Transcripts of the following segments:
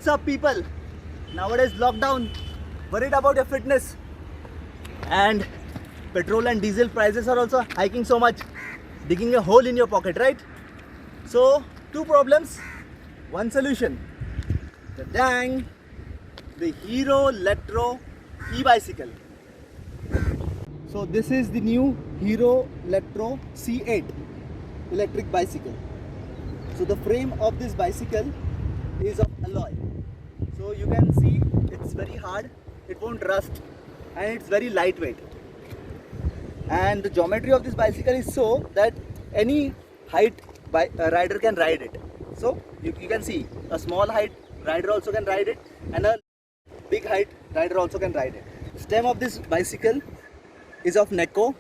What's up, people? Nowadays lockdown, worried about your fitness, and petrol and diesel prices are also hiking so much, digging a hole in your pocket, right? So two problems, one solution. The Hero Electro e-bicycle. So this is the new Hero Electro C8 electric bicycle. So the frame of this bicycle is of alloy. So you can see it's very hard, it won't rust, and it's very lightweight. And the geometry of this bicycle is so that any height rider can ride it. So you can see a small height rider also can ride it, and a big height rider also can ride it. Stem of this bicycle is of Neko,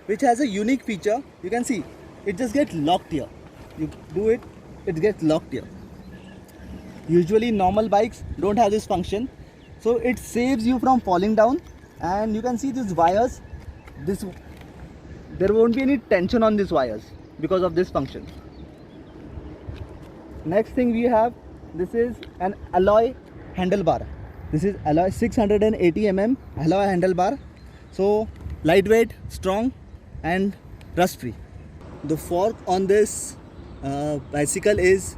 which has a unique feature. You can see it just gets locked here. You do it, it gets locked here. Usually normal bikes don't have this function, so it saves you from falling down. And you can see these wires, there won't be any tension on these wires because of this function. Next thing we have, this is an alloy handlebar. This is alloy 680 mm alloy handlebar. So lightweight, strong and rust free. The fork on this bicycle is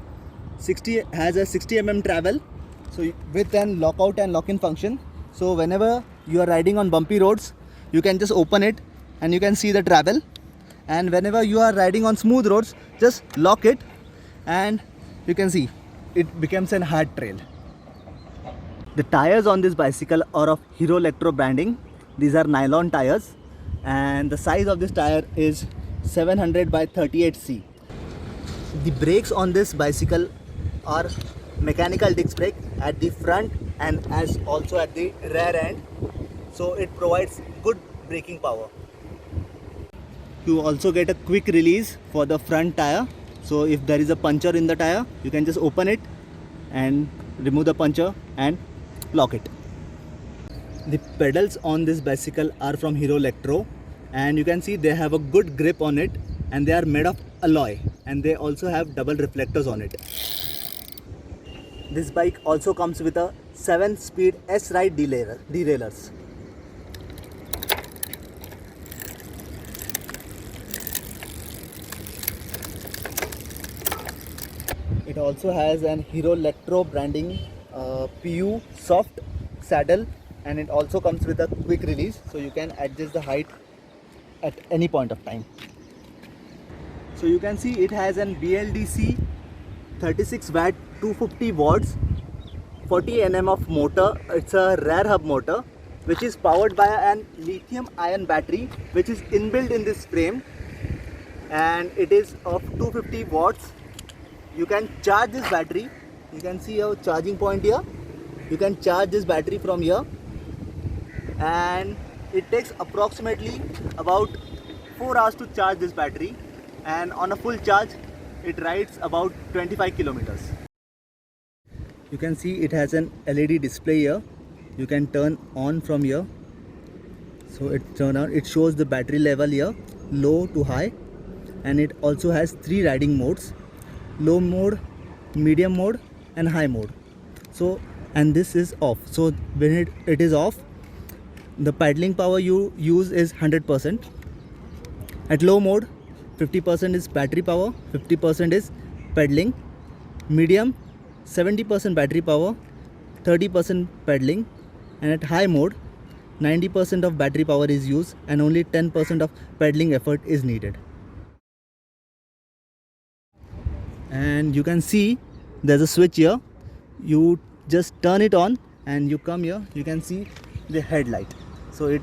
has a 60 mm travel, so with an lockout and lock-in function. So whenever you are riding on bumpy roads, you can just open it and you can see the travel, and whenever you are riding on smooth roads, just lock it and you can see it becomes an hard trail. The tires on this bicycle are of Hero Electro branding. These are nylon tires, and the size of this tire is 700 by 38C. The brakes on this bicycle are mechanical disc brake at the front and as also at the rear end, so it provides good braking power. You also get a quick release for the front tire, so if there is a puncture in the tire, you can just open it and remove the puncture and lock it. The pedals on this bicycle are from Hero Electro, and you can see they have a good grip on it, and they are made of alloy, and they also have double reflectors on it. This bike also comes with a 7-speed S-Ride derailleurs. It also has an Hero Electro branding PU soft saddle, and it also comes with a quick release, so you can adjust the height at any point of time. So you can see it has an BLDC 36 watt 250 watts 40 Nm of motor. It's a rear hub motor which is powered by an lithium ion battery which is inbuilt in this frame, and it is of 250 watts. You can charge this battery. You can see a charging point here. You can charge this battery from here, and it takes approximately about 4 hours to charge this battery, and on a full charge it rides about 25 kilometers. You can see it has an LED display here. You can turn on from here, so it shows the battery level here, low to high, and it also has 3 riding modes: low mode, medium mode and high mode. So, and this is off. So when it is off, the pedaling power you use is 100%. At low mode, 50% is battery power, 50% is pedaling. Medium, 70% battery power, 30% pedaling. And at high mode, 90% of battery power is used and only 10% of pedaling effort is needed. And you can see there's a switch here. You just turn it on and you come here, you can see the headlight. So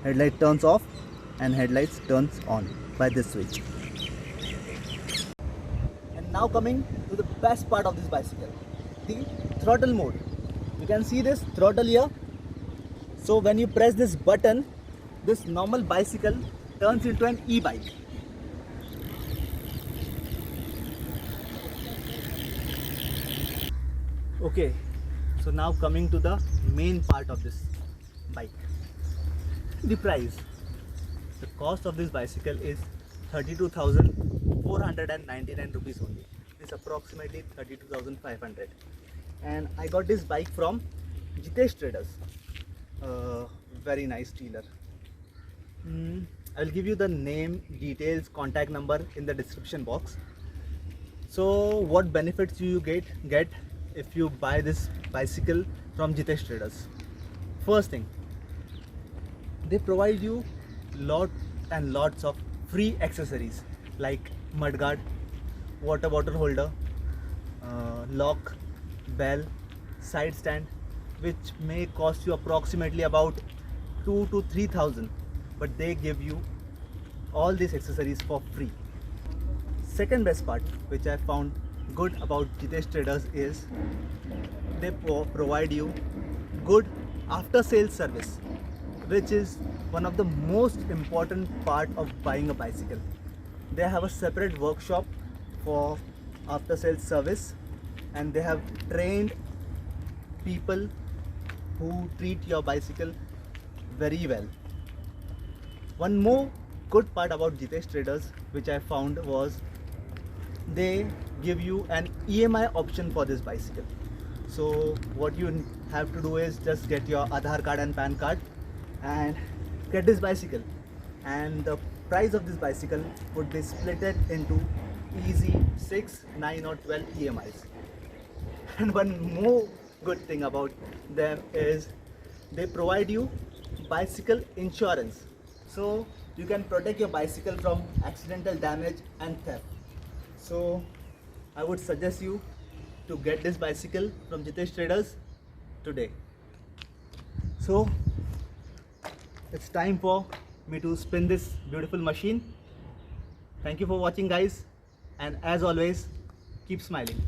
headlight turns off and headlights turns on by this switch. And now coming to the best part of this bicycle, the throttle mode. You can see this throttle here. So when you press this button, this normal bicycle turns into an e-bike. Okay, so now coming to the main part of this bike, the price. The cost of this bicycle is 32,499 rupees only. It's approximately 32,500. and I got this bike from Jitesh Traders. Very nice dealer. I will give you the name, details, contact number in the description box. So what benefits do you get if you buy this bicycle from Jitesh Traders? First thing, they provide you lot and lots of free accessories like mudguard, water bottle holder, lock, bell, side stand, which may cost you approximately about 2 to 3,000, but they give you all these accessories for free. Second best part which I found good about Jitesh Traders is they provide you good after sales service, which is one of the most important part of buying a bicycle. They have a separate workshop for after sales service, and they have trained people who treat your bicycle very well. One more good part about Jitesh Traders which I found was they give you an EMI option for this bicycle. So what you have to do is just get your Aadhaar card and PAN card and get this bicycle, and the price of this bicycle would be split into easy 6, 9 or 12 EMIs. And one more good thing about them is they provide you bicycle insurance, so you can protect your bicycle from accidental damage and theft. So I would suggest you to get this bicycle from Jitesh Traders today. So it's time for me to spin this beautiful machine. Thank you for watching, guys, and as always, keep smiling.